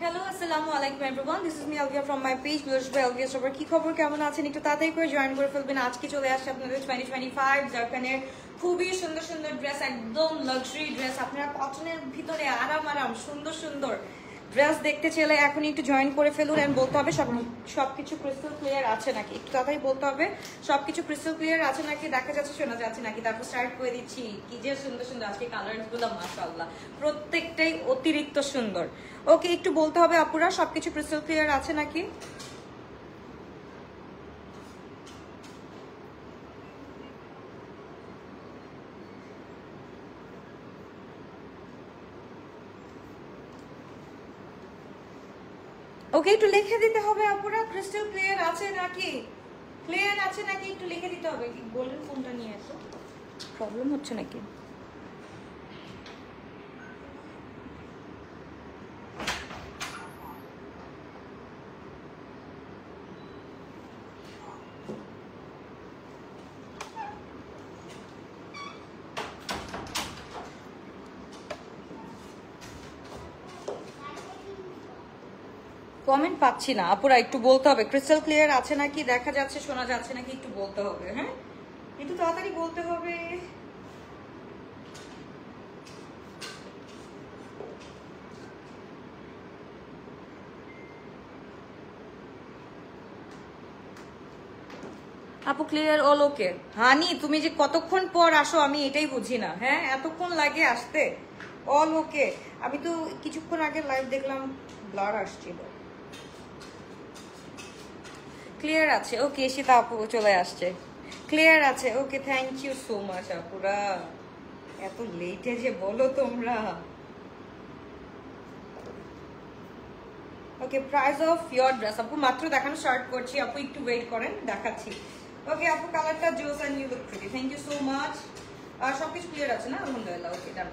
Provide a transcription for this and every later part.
Hello আসসালামু আলাইকুম everyone, this is me Alvia from my page Blush by Alvia. সবার কি খবর, কেমন আছেন? একটু তাড়াতাড়ি করে জয়েন করে ফেলবেন। আজকে চলে আসছে আপনাদের 2025 জারকানের খুবই সুন্দর সুন্দর ড্রেস, একদম লাক্সারি ড্রেস। আপনারা কটনের ভিতরে আরাম আরাম সুন্দর সুন্দর ড্রেস দেখতে চাইলে এখন একটু জয়েন করে ফেলুন। এন্ড বলতে হবে সবকিছু ক্রিস্টাল ক্লিয়ার আছে নাকি, একটু তাড়াতাড়ি বলতে হবে সবকিছু ক্রিস্টাল ক্লিয়ার আছে নাকি, দেখা যাচ্ছে শোনা যাচ্ছে নাকি। তারপর স্টার্ট করে দিচ্ছি। কি যে সুন্দর সুন্দর আজকে কালার্স গুলো, মাশাআল্লাহ প্রত্যেকটাই অতিরিক্ত সুন্দর। ওকে, একটু বলতে হবে আপুরা সবকিছু ক্রিস্টাল ক্লিয়ার আছে নাকি। ওকে, একটু লিখে দিতে হবে আপুরা ক্রিস্টাল ক্লিয়ার আছে নাকি, ক্লিয়ার আছে নাকি একটু লিখে দিতে হবে। কি গোল্ডেন ফোনটা নিয়ে এসো, প্রবলেম হচ্ছে নাকি? কমেন্ট পাচ্ছি না আপুরা, একটু বলতে হবে ক্রিস্টাল ক্লিয়ার আছে নাকি, দেখা যাচ্ছে শোনা যাচ্ছে নাকি, একটু বলতে হবে। হ্যাঁ, একটু তাড়াতাড়ি বলতে হবে। আপু ক্লিয়ার, অল ওকে। হানি তুমি যে কতক্ষণ পর আসো আমি এটাই বুঝি না। হ্যাঁ, এতক্ষণ লাগে আসতে। অল ওকে। আমি তো কিছুক্ষণ আগে লাইভ দেখলাম, ব্লার আসছিল। ক্লিয়ার আছে, ওকে। সীতা আপু চলে আসছে, ক্লিয়ার আছে, ওকে। থ্যাংক ইউ সো মাচ আপুরা, এত লেটে যে বলো তোমরা। ওকে, প্রাইস অফ ইয়োর ড্রেস আপু মাত্র দেখানো স্টার্ট করছি। আপু একটু ওয়েট করেন, দেখাচ্ছি। ওকে আপু, কালারটা জোস and you look pretty, thank you so much. আর সবকিছু ক্লিয়ার আছে না? আলহামদুলিল্লাহ, ওকে ডান।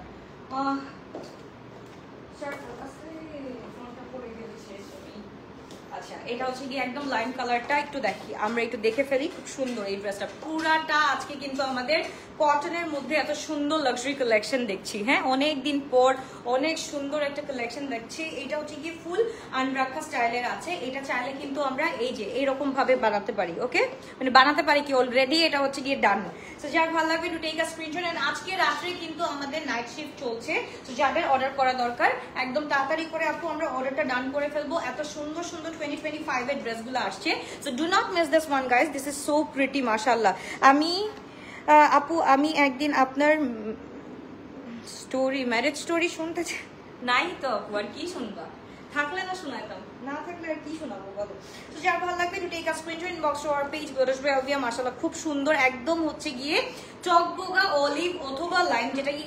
আচ্ছা, এটা হচ্ছে কি একদম লাইম কালারটা, একটু দেখি আমরা, একটু দেখে ফেলি। খুব সুন্দর এই ড্রেসটা পুরাটা। আজকে কিন্তু আমাদের কটনের মধ্যে এত সুন্দর লাক্সারি কালেকশন দেখছি। হ্যাঁ, অনেক দিন পর অনেক সুন্দর একটা কালেকশন দেখছি। এটা হচ্ছে কি ফুল আনরাখা স্টাইলের আছে। এটা চাইলে কিন্তু আমরা এই যে এইরকম ভাবে বানাতে পারি। ওকে, মানে বানাতে পারি কি অলরেডি, এটা হচ্ছে গিয়ে ডান। তো যার ভালো লাগবে to take a screenshot. And আজকে রাত্রে কিন্তু আমাদের নাইট শিফট চলছে, তো যাদের অর্ডার করা দরকার একদম তাড়াতাড়ি করে আপু আমরা অর্ডারটা ডান করে ফেলবো। এত সুন্দর সুন্দর 2025 এর ড্রেসগুলো আসছে, so do not miss this one guys, this is so pretty মাশাআল্লাহ। আপু আমি একদিন আপনার স্টোরি, ম্যারেজ স্টোরি শুনতে নাই তো আপু, আর কি শুনবা? থাকলে না শোনাইতাম, না থাকলে আর কি শোনাবো বলো। তো যার ভালো লাগবে to take a screenshot, inbox to our page Blush by Alvia. মাশাআল্লাহ খুব সুন্দর, একদম হচ্ছে গিয়ে চকবোগা অলিভ অথবা লাইম, যেটা কি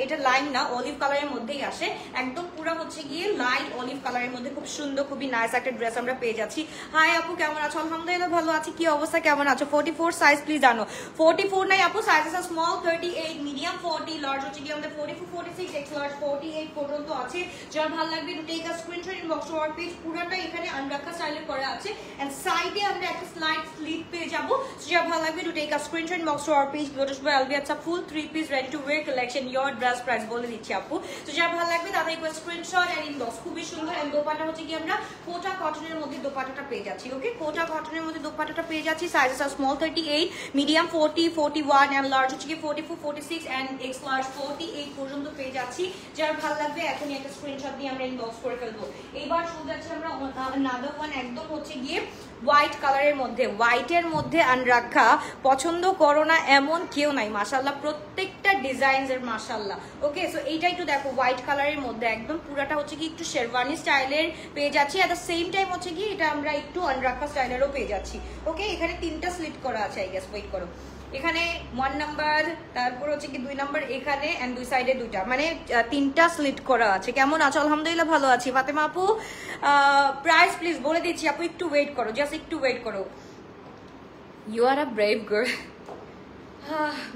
এটা লাইম না, অলিভ কালারের মধ্যেই আসে। একদম পুরো হচ্ছে গিয়ে লাইট অলিভ কালারের মধ্যে খুব সুন্দর, খুবই নাইস একটা ড্রেস আমরা পেয়ে যাচ্ছি। হাই আপু, কেমন আছো? আলহামদুলিল্লাহ ভালো আছি। কি অবস্থা, কেমন আছো? 44 সাইজ প্লিজ জানো। 44 নাই আপু, sizes are small 38, medium 40, large হচ্ছে গিয়ে আমাদের 44, 46, এক্স লার্জ 48 পর্যন্ত আছে। যার ভালো লাগবে to take a screenshot, inbox to our page. পুরোটা এখানে আনরাখা স্টাইলে করা আছে, এন্ড সাইডে আমরা একটা স্লাইড স্লিপ পেয়ে যাবো। যার ভালো লাগবে to take a screenshot, inbox to our page Blush by Alvia. আচ্ছা, full 3 piece ready to wear collection, your dress price বলে দিচ্ছি আপু। তো যার ভালো লাগবে তাদের একবার স্ক্রিনশট এন্ড ইনবক্স। খুবই সুন্দর। এন্ড দোপাটা হচ্ছে কি আমরা কোটা কটনের মধ্যে দোপাটাটা পেয়ে যাচ্ছি। ওকে, কোটা কটনের মধ্যে দোপাটাটা পেয়ে যাচ্ছি। Sizes are small 38, medium 40, 41 and large হচ্ছে কি 44, 46 এন্ড এক্স লার্জ 48 পর্যন্ত পেয়ে যাচ্ছি। যার ভালো লাগবে এখনই একটা স্ক্রিনশট দিয়ে আমরা ইনবক্স করে ফেলবো। এইবার শুরু যাচ্ছে আমরা নাদার ওয়ান, একদম হচ্ছে গিয়ে হোয়াইট কালারের মধ্যে, হোয়াইটের মধ্যে আনরাখা। পছন্দ করো না এমন কেউ নাই মাশাআল্লাহ, প্রত্যেকটা ডিজাইনস এর মাশাআল্লাহ। ওকে, সো এইটা একটু দেখো, হোয়াইট কালারের মধ্যে একদম পুরাটা হচ্ছে কি একটু শেরওয়ানি স্টাইলের পেয়ে যাচ্ছি। এট দ্য সেম টাইম হচ্ছে কি এটা আমরা একটু আনরাখা স্টাইলেরও পেয়ে যাচ্ছি। ওকে, এখানে 3টা স্লিট করা আছে, আই গেস, ওয়েট করো। এখানে 1 নাম্বার, তারপর হচ্ছে কি 2 নাম্বার এখানে, এন্ড দুই সাইডে 2টা, মানে 3টা স্লিট করা আছে। কেমন আছো? আলহামদুলিল্লাহ ভালো আছি। ফাতেমা আপু প্রাইস প্লিজ বলে দিচ্ছি আপু, একটু ওয়েট করো, জাস্ট একটু ওয়েট করো। You are a brave girl.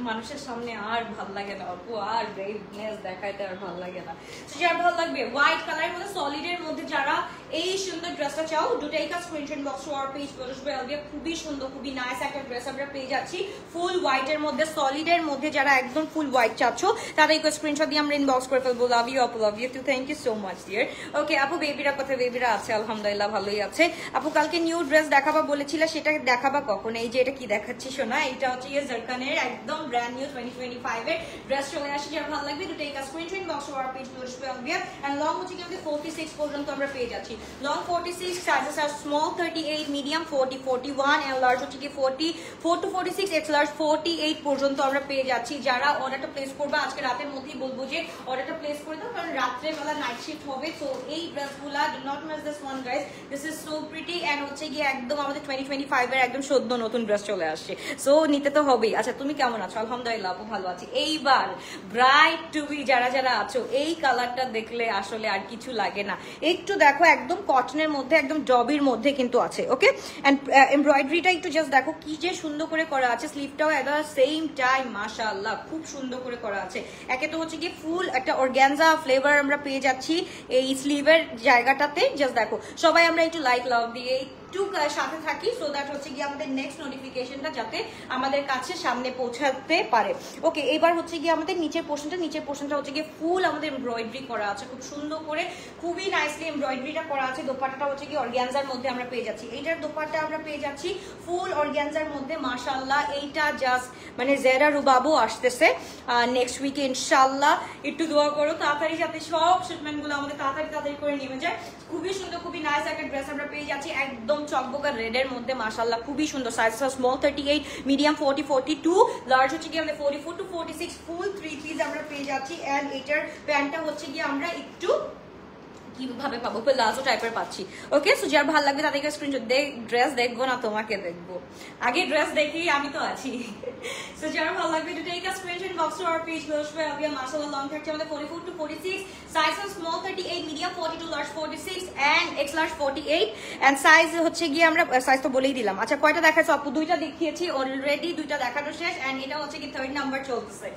মানুষের সামনে আর ভাল লাগে না আপু, আর ব্রেভনেস দেখাইতে আর ভাল লাগে না। যার ভালো লাগবে হোয়াইট কালারের মধ্যে সলিডের মধ্যে যারা এই সুন্দর ড্রেসটা চাও, দুটাই কাজ screenshot box to our page বলবে আলবিয়া, খুবই সুন্দর খুবই নাইস একটা ড্রেস আমরা পেয়ে যাচ্ছি ফুল হোয়াইটের মধ্যে, সলিডের মধ্যে যারা একদম ফুল হোয়াইট চাচ্ছ তাদেরকে স্ক্রিনশট দিয়ে আমরা ইনবক্স করে ফেলবো। লাভ ইউ আপু, love you too, thank you so much dear. Okay আপু বেবিরা কোথায়? বেবিরা আছে আলহামদুলিল্লাহ ভালোই আছে। আপু কালকে নিউ ড্রেস দেখাবা বলেছিল, সেটা দেখাবা কখন? এই যে এটা কি দেখাচ্ছি শোনা, এটা হচ্ছে জারকানের একদম ব্র্যান্ড নিউ 2025 এর ড্রেস চলে আসছে। যার ভালো লাগবে দুটো একটা screenshot box to our page বলবে আলবিয়া। এন্ড লং হচ্ছে কি আমাদের 46 পর্যন্ত আমরা পেয়ে যাচ্ছি। Long 46, sizes are small 38, medium 40, 41 and large হচ্ছে কি 44 to 46, এক্স লার্জ 48 পর্যন্ত আমরা পেয়ে যাচ্ছি। যারা অর্ডারটা প্লেস করবে আজকে রাতের মধ্যেই বলবো যে অর্ডারটা প্লেস করে দাও, কারণ রাত্রে বেলা নাইট শিফট হবে। সো এই ড্রেসগুলা do not miss this one guys, this is so pretty and হচ্ছে গিয়ে একদম আমাদের 2025 এর একদম সদ্য নতুন ড্রেস চলে আসছে। সো নিতে তো হবেই। আচ্ছা তুমি কেমন আছো? আলহামদুলিল্লাহ আপু ভালো আছি। এইবার ব্রাইট টু বি যারা যারা আছো, এই কালারটা দেখলে আসলে আর কিছু লাগে না। একটু দেখো একদম কটনের মধ্যে, একদম জবির মধ্যে কিন্তু আছে। ওকে এন্ড এমব্রয়ডারিটা একটু জাস্ট দেখো কি যে সুন্দর করে করা আছে, স্লিভটাও এট দ্য সেম টাইম মাশাআল্লাহ খুব সুন্দর করে করা আছে। একে তো হচ্ছে কি ফুল একটা অর্গানজা ফ্লেভার আমরা পেয়ে যাচ্ছি এই স্লিভের জায়গাটাতে। জাস্ট দেখো সবাই আমরা একটু লাইক লাভ দিয়ে একটু সাথে থাকি, সো দ্যাট হচ্ছে গিয়ে আমাদের নেক্সট নোটিফিকেশনটা যাতে আমাদের কাছে সামনে পৌঁছাতে পারে। ওকে এবার হচ্ছে গিয়ে আমাদের নিচের পোর্শনটা হচ্ছে গিয়ে ফুল আমাদের এমব্রয়ডারি করা আছে খুব সুন্দর করে, খুবই নাইসলি এমব্রয়ডারিটা করা আছে। দোপাট্টাটা হচ্ছে গিয়ে অর্গানজার মধ্যে আমরা পেয়ে যাচ্ছি। এইটার দোপাট্টা আমরা পেয়ে যাচ্ছি ফুল অর্গানজার মধ্যে মাশাআল্লাহ। এইটা জাস্ট মানে জেরা রুবাবু আসতেছে নেক্সট উইকে ইনশাআল্লাহ। একটু দোয়া করো তাড়াতাড়ি যাতে সব শিপমেন্টগুলো আমাদের তাড়াতাড়ি করে নেমে যায়। খুবই সুন্দর খুবই নাইস একটা ড্রেস আমরা পেয়ে যাচ্ছি একদম চকবকা রেডের মধ্যে মাশাআল্লাহ খুবই সুন্দর। সাইজ স্মল 38, মিডিয়াম 40, 42, লার্জ হচ্ছে গিয়ে আমরা 44 to 46 ফুল 3 পিস আমরা পেয়ে যাচ্ছি। এন্ড এটার প্যান্টটা হচ্ছে গিয়ে আমরা একটু কিভাবে পাবো, প্লাজো টাইপের পাচ্ছি। ওকে সো যার ভালো লাগবে তাদেরকে স্ক্রিনশট ড্রেস দেখবো না তোমাকে দেখবো, আগে ড্রেস দেখি আমি তো আছি। সো যার ভালো লাগবে to take a screenshot box to our page বলবে আলবিয়া মাশাআল্লাহ। লং থাকছে আমাদের 44 to 46, size small 38, medium 42, large 46 and X large 48 and size হচ্ছে গিয়ে আমরা সাইজ তো বলেই দিলাম। আচ্ছা কয়টা দেখাচ্ছ আপু? দুইটা দেখিয়েছি অলরেডি, দুইটা দেখানো শেষ। এন্ড এটা হচ্ছে কি থার্ড নাম্বার চলতেছে,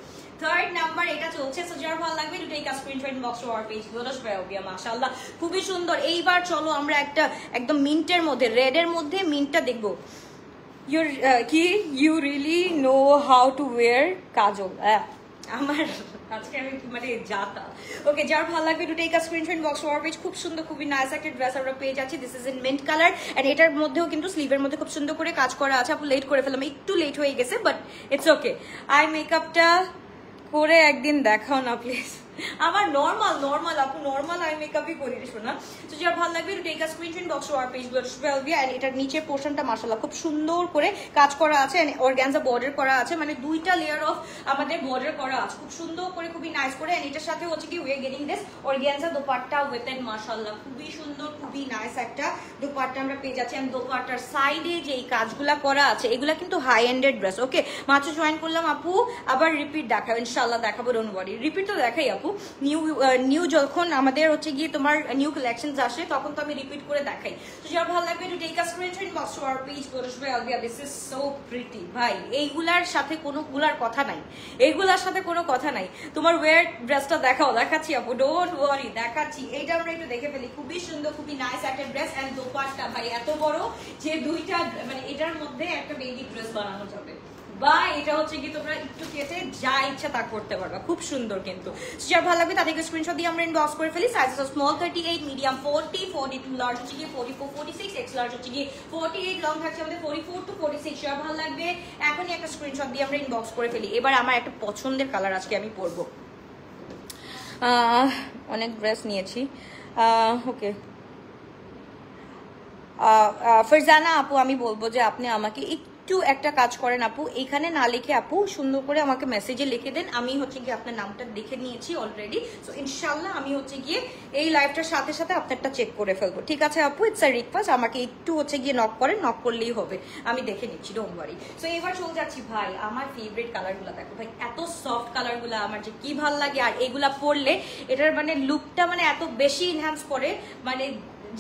থার্ড নাম্বার এটা চলছে। সো যার ভালো লাগবে to take a screenshot box to our page বলবে আলবিয়া মাশাআল্লাহ খুবই সুন্দর। এইবার চলো আমরা একটা একদম মিন্টের মধ্যে রেডের মধ্যে মিন্টটা দেখবো। You really know how to wear kajal. আমার আজকে আমি মানে যাতা। ওকে যার ভালো লাগবে to take a screenshot box to our page. খুব সুন্দর খুবই নাইস একটা ড্রেস আমরা পেয়ে যাচ্ছি। This is in mint colour and এটার মধ্যেও কিন্তু স্লিভের মধ্যে খুব সুন্দর করে কাজ করা আছে। আপু লেট করে ফেললাম, একটু লেট হয়ে গেছে বাট ইটস ওকে। আই মেকআপটা করে একদিন দেখাও না প্লিজ। আমার নর্মাল আপু নর্মাল আই মেকআপই করি শোনা। তো যার ভালো লাগবে to take a screenshot box to our page বলবে। এন্ড এটার নিচের পোর্শনটা মাশাআল্লাহ খুব সুন্দর করে কাজ করা আছে এন্ড অর্গানজা বর্ডার করা আছে, মানে দুইটা লেয়ার অফ আমাদের বর্ডার করা আছে খুব সুন্দর করে খুবই নাইস করে। এন্ড এটার সাথে হচ্ছে কি we are getting this organza dupatta with and মাশাআল্লাহ খুবই সুন্দর খুবই নাইস একটা দোপাট্টা আমরা পেয়ে যাচ্ছি। এন্ড দোপাট্টার সাইডে যে এই কাজগুলা করা আছে এগুলা কিন্তু হাই এন্ডেড ড্রেস। ওকে মাত্র জয়েন করলাম আপু, আবার রিপিট দেখাবো ইনশাআল্লাহ, দেখাবো ডোন্ট ওয়ারি। রিপিট তো দেখাই আপু, নিউ যখন আমাদের হচ্ছে গিয়ে তোমার নিউ কালেকশনস আসে তখন তো আমি রিপিট করে দেখাই। তো যার ভালো লাগবে to take a screenshot box to our page বলবে আলবিয়া দিস ইজ সো প্রিটি। ভাই এইগুলার সাথে কোনো গুলার কথা নাই, এইগুলার সাথে কোনো কথা নাই। তোমার ওয়্যার ড্রেসটা দেখাও, দেখাচ্ছি আপু ডোন্ট ওয়ারি দেখাচ্ছি। এইটা আমরা একটু দেখে ফেলি, খুবই সুন্দর খুবই নাইস একটা ড্রেস এন্ড দোপাট্টা ভাই এত বড় যে দুইটা মানে এটার মধ্যে একটা বেবি ড্রেস বানানো যাবে, বা এটা হচ্ছে কি তোমরা একটু কেটে যা ইচ্ছা তা করতে পারবা, খুব সুন্দর। কিন্তু যার ভালো লাগবে তাদেরকে স্ক্রিনশট দিয়ে আমরা ইনবক্স করে ফেলি। সাইজ স্মল 38, মিডিয়াম 40, 42, লার্জ হচ্ছে কি 44, 46, এক্স লার্জ হচ্ছে কি 48, লং থাকছে আমাদের 44 to 46। যার ভালো লাগবে এখনই একটা স্ক্রিনশট দিয়ে আমরা ইনবক্স করে ফেলি। এবার আমার একটা পছন্দের কালার আজকে আমি পরবো, অনেক ড্রেস নিয়েছি। ওকে ফারজানা আপু আমি বলবো যে আপনি আমাকে একটু একটা কাজ করেন আপু, এখানে না লিখে আপু সুন্দর করে আমাকে মেসেজে লিখে দেন। আমি হচ্ছে গিয়ে আপনার নামটা দেখে নিয়েছি অলরেডি, সো ইনশাল্লাহ আমি হচ্ছে গিয়ে এই লাইভটার সাথে সাথে আপনারটা চেক করে ফেলবো। ঠিক আছে আপু, ইটস আ রিকোয়েস্ট, আমাকে একটু হচ্ছে গিয়ে নক করেন, নক করলেই হবে, আমি দেখে নিচ্ছি ডোন্ট ওয়ারি। সো এবার চলে যাচ্ছি ভাই আমার ফেভারিট কালারগুলো দেখো ভাই, এত সফট কালারগুলো আমার যে কি ভাল লাগে। আর এগুলা পরলে এটার মানে লুকটা মানে এত বেশি এনহ্যান্স করে, মানে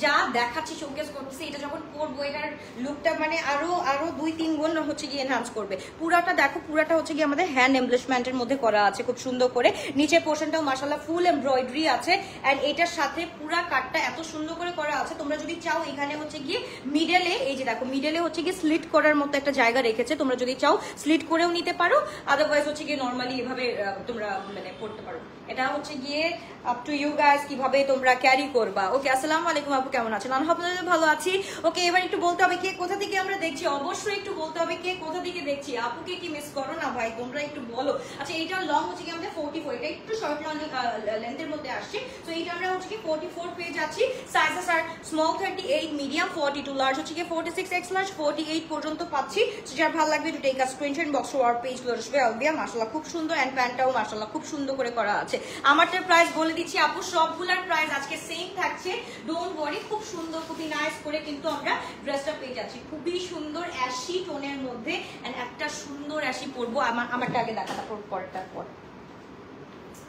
যা দেখাচ্ছি শোকেস করতেছি, এটা যখন পরবো এটার লুকটা মানে আরো 2-3 গুণ হচ্ছে গিয়ে এনহান্স করবে। পুরাটা দেখো, পুরাটা হচ্ছে গিয়ে আমাদের হ্যান্ড এমব্লিশমেন্টের মধ্যে করা আছে খুব সুন্দর করে। নিচের পোর্শনটাও মাশাআল্লাহ ফুল এমব্রয়ডারি আছে, এন্ড এটার সাথে পুরা কাটটা এত সুন্দর করে করা আছে। তোমরা যদি চাও এখানে হচ্ছে গিয়ে মিডলে, এই যে দেখো মিডলে হচ্ছে গিয়ে স্লিট করার মতো একটা জায়গা রেখেছে, তোমরা যদি চাও স্লিট করেও নিতে পারো, আদারওয়াইজ হচ্ছে গিয়ে নর্মালি এভাবে তোমরা মানে পড়তে পারো। এটা হচ্ছে গিয়ে আপ টু ইউ গাইস কিভাবে তোমরা ক্যারি করবা। ওকে, আসসালামু আলাইকুম আপু, কেমন আছেন? আলহামদুলিল্লাহ ভালো আছি। ওকে, এবার একটু বলতে হবে কে কোথা থেকে আমরা দেখছি, অবশ্যই একটু বলতে হবে কে কোথা থেকে দেখছি। আপুকে কি মিস করো না ভাই, তোমরা একটু বলো। আচ্ছা, এইটা লং হচ্ছে কি আমাদের 44, এটা একটু শর্ট লং লেন্থের মধ্যে আসছে। তো এইটা আমরা হচ্ছে কি 44 পেয়ে যাচ্ছি। Sizes are small 38, medium 42, large হচ্ছে কি 46 এক্স লার্জ 48 পর্যন্ত পাচ্ছি। তো যার ভালো লাগবে to take a screenshot, box our page আসবে আলবিয়া। মাশাআল্লাহ খুব সুন্দর, এন্ড প্যান্টটাও মাশাআল্লাহ খুব সুন্দর করে করা আছে। আমারটার প্রাইস বলে দিচ্ছি আপু, সবগুলোর প্রাইস আজকে সেম থাকছে, ডোন্ট ওয়ারি। খুব সুন্দর, খুবই নাইস করে কিন্তু আমরা ড্রেসটা পেয়ে যাচ্ছি, খুবই সুন্দর অ্যাশি টোনের মধ্যে, এন্ড একটা সুন্দর অ্যাশি পরবো। আমারটা আগে দেখা, তারপর পরটা পর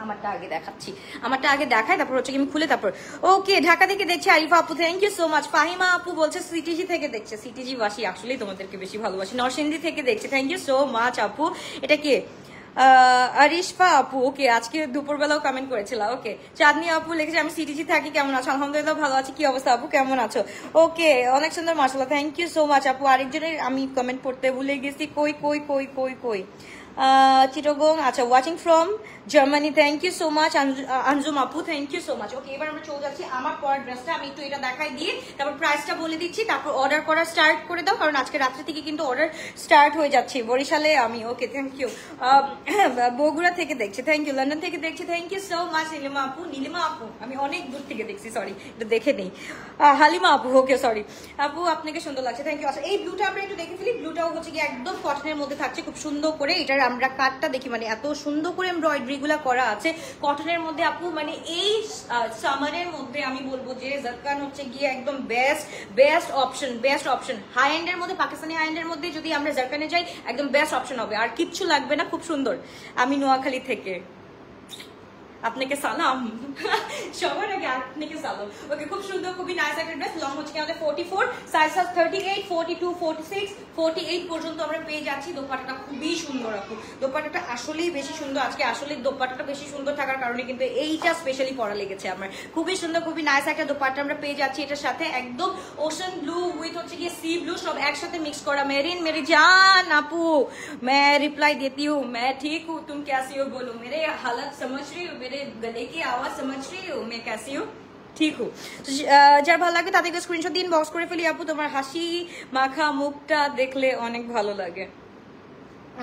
আমারটা আগে দেখাচ্ছি, আমারটা আগে দেখাই, তারপর হচ্ছে আমি খুলে তারপর। ওকে, ঢাকা থেকে দেখছি আরিফা আপু, thank you so much. Fahima আপু বলছে সিটিজি থেকে দেখছে, সিটিজি বাসী আসলেই তোমাদেরকে বেশি ভালোবাসি। নরসিংদী থেকে দেখছে, থ্যাংক ইউ সো মাচ আপু। এটা কে? আরিশফা আপু, ওকে, আজকে দুপুরবেলাও কমেন্ট করেছিলাম। ওকে, চাঁদনি আপু লিখেছে আমি সিটিজি থাকি, কেমন আছো? আলহামদুলিল্লাহ ভালো আছি। কি অবস্থা আপু, কেমন আছো? ওকে, অনেক সুন্দর মাশাআল্লাহ, থ্যাংক ইউ সো মাচ আপু। আরেকজনের আমি কমেন্ট পড়তে ভুলে গেছি, কই কই কই কই কই চিটাগং, আচ্ছা, watching from Germany, thank you so much. Anjum আপু, thank you so much. Okay, এবার আমরা চলে যাচ্ছি আমার পরার ড্রেসটা, আমি একটু এটা দেখাই দিয়ে তারপর প্রাইসটা বলে দিচ্ছি, তারপর অর্ডার করা স্টার্ট করে দাও, কারণ আজকে রাত্রে থেকে কিন্তু অর্ডার স্টার্ট হয়ে যাচ্ছে। বরিশালে আমি, ওকে, থ্যাংক ইউ। বগুড়া থেকে দেখছি, থ্যাংক ইউ। লন্ডন থেকে দেখছি, thank you so much. Nilima আপু, নীলিমা আপু আমি অনেক দূর থেকে দেখছি, সরি এটা দেখে নেই। হালিমা আপু, ওকে সরি আপু, আপনাকে সুন্দর লাগছে, থ্যাংক ইউ। আচ্ছা, এই ব্লুটা আমরা একটু দেখে ফেলি। ব্লুটাও হচ্ছে কি একদম কটনের মধ্যে থাকছে, খুব সুন্দর করে। এটার আমরা কাটটা দেখি, মানে এত সুন্দর করে এমব্রয়ডারি গুলা করা আছে কটনের মধ্যে আপু। মানে এই সামারের মধ্যে আমি বলবো যে জারকান হচ্ছে গিয়ে একদম বেস্ট অপশন। হাই এন্ডের মধ্যে, পাকিস্তানি হাই এন্ডের মধ্যে যদি আমরা জারকানে যাই একদম বেস্ট অপশন হবে, আর কিচ্ছু লাগবে না। খুব সুন্দর। আমি নোয়াখালী থেকে, আপনাকে সালাম। সবার আগে আপনাকে সালাম। ওকে, খুব সুন্দর, খুবই নাইস একটা ড্রেস। লং হচ্ছে আমাদের 44, সাইজ 38, 42, 46, 48 পর্যন্ত আমরা পেয়ে যাচ্ছি। দোপাট্টাটা খুবই সুন্দর আপু, দোপাট্টাটা আসলেই বেশি সুন্দর। আজকে আসলে দোপাট্টাটা বেশি সুন্দর থাকার কারণে কিন্তু এইটা স্পেশালি পরা লেগেছে আমার। খুবই সুন্দর, খুবই নাইস একটা দোপাট্টা আমরা পেয়ে যাচ্ছি। এটার সাথে একদম ওশান ব্লু উইথ হচ্ছে গিয়ে সি ব্লু সব একসাথে মিক্স করা। মেরিন মেরি জান আপু, मैं रिप्लाई देती हूँ, मैं ठीक हूँ, तुम कैसी हो बोलो। मेरे हालत समझ रही हो, मेरे गले की आवाज समझ रही हो, मैं कैसी हूँ, ঠিক হু। যার ভালো লাগবে তাদেরকে স্ক্রিনশট দিন, বক্স করে ফেলি। আপু তোমার হাসি মাখা মুখটা দেখলে অনেক ভালো লাগে।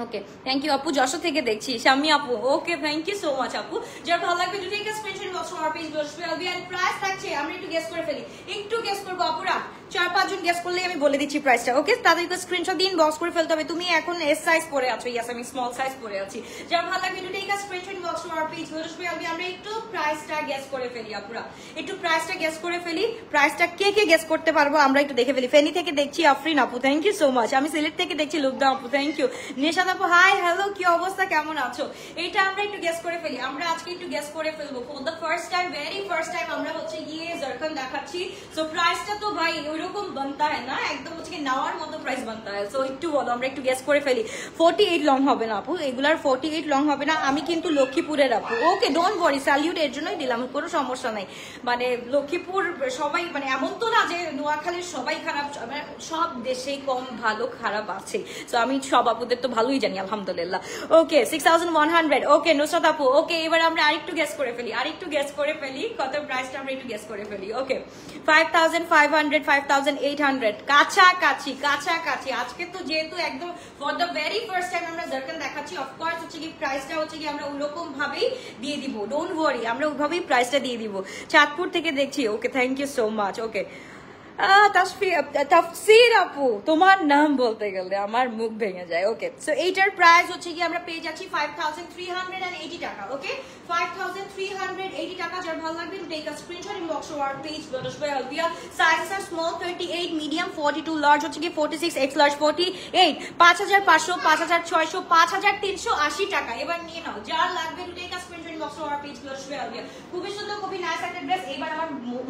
ওকে, থ্যাংক ইউ আপু। যশোর থেকে দেখছি শাম্মী আপু, ওকে, থ্যাংক ইউ সো মাচ আপু। যার ভালো লাগবে যদি একটা স্ক্রিনশট বক্স আমার পেজ বসবে আলবি। আর প্রাইস থাকছে, আমরা একটু গেস করে ফেলি, একটু গেস করবো আপুরা, 4-5 জন গেস করলেই আমি বলে দিচ্ছি প্রাইসটা। ওকে, তাদেরকে স্ক্রিনশট দিন, বক্স করে ফেলতে হবে। তুমি এখন এস সাইজ পরে আছো, ইয়াস আমি স্মল সাইজ পরে আছি। যার ভালো লাগবে যদি একটা স্ক্রিনশট বক্স আমার পেজ বসবে আলবি। আমরা একটু প্রাইসটা গেস করে ফেলি আপুরা, একটু প্রাইসটা গেস করে ফেলি। প্রাইসটা কে কে গেস করতে পারবো আমরা একটু দেখে ফেলি। ফেনী থেকে দেখছি আফরিন আপু, থ্যাংক ইউ সো মাচ। আমি সিলেট থেকে দেখছি লুবদা আপু, থ্যাংক ইউ। নিশাদ আপু, হাই হ্যালো, কি অবস্থা, কেমন আছো? এইটা আমরা একটু গেস করে ফেলি, আমরা আজকে একটু গেস করে ফেলবো। For the first time, very first time আমরা হচ্ছে গিয়ে জারকান দেখাচ্ছি। সো প্রাইসটা তো ভাই ওইরকম বানতা হয় না, একদম হচ্ছে নেওয়ার মতো প্রাইস বানতা হয়। সো একটু বলো, আমরা একটু গেস করে ফেলি। 48 লং হবে না আপু, এগুলার 48 লং হবে না। আমি কিন্তু লক্ষ্মীপুরের আপু, ওকে, ডোন্ট ওয়ারি, স্যালিউট এর জন্যই দিলাম, কোনো সমস্যা নাই। মানে লক্ষ্মীপুর সবাই, মানে এমন তো না যে নোয়াখালীর সবাই খারাপ, মানে সব দেশেই কম ভালো খারাপ আছে। সো আমি সব আপুদের তো ভালোই জানি আলহামদুলিল্লাহ। ওকে, 6100, ওকে নুসরাত আপু। ওকে, এবার আমরা আরেকটু গেস করে ফেলি, কত প্রাইসটা আমরা একটু গেস করে ফেলি। ওকে, 5500, 5800, কাছাকাছি। আজকে তো যেহেতু একদম for the very first time আমরা জারকান দেখাচ্ছি, অফকোর্স হচ্ছে কি প্রাইসটা হচ্ছে কি আমরা ওরকম ভাবেই দিয়ে দিব, ডোন্ট ওয়ারি, আমরা ওইভাবেই প্রাইসটা দিয়ে দিব। চাঁদপুর থেকে দেখছি, ওকে, থ্যাংক ইউ সো মাচ। ওকে, তাফসির আপু, তোমার নাম বলতে গেলে আমার মুখ ভেঙে যায়। ওকে, সো এইটার প্রাইস হচ্ছে কি আমরা পেয়ে যাচ্ছি 5380 টাকা। ওকে, 5380 টাকা। যার ভালো লাগবে to take a screenshot, inbox our page Blush by Alvia. Sizes are small 38, medium 42, large হচ্ছে কি 46, এক্স লার্জ 48। 5500, 5600, 5380 টাকা। এবার নিয়ে নাও, যার লাগবে to take a screenshot, box to our page আসবে আলবিয়া। খুবই সুন্দর, খুবই নাইস একটা ড্রেস। এবার আমার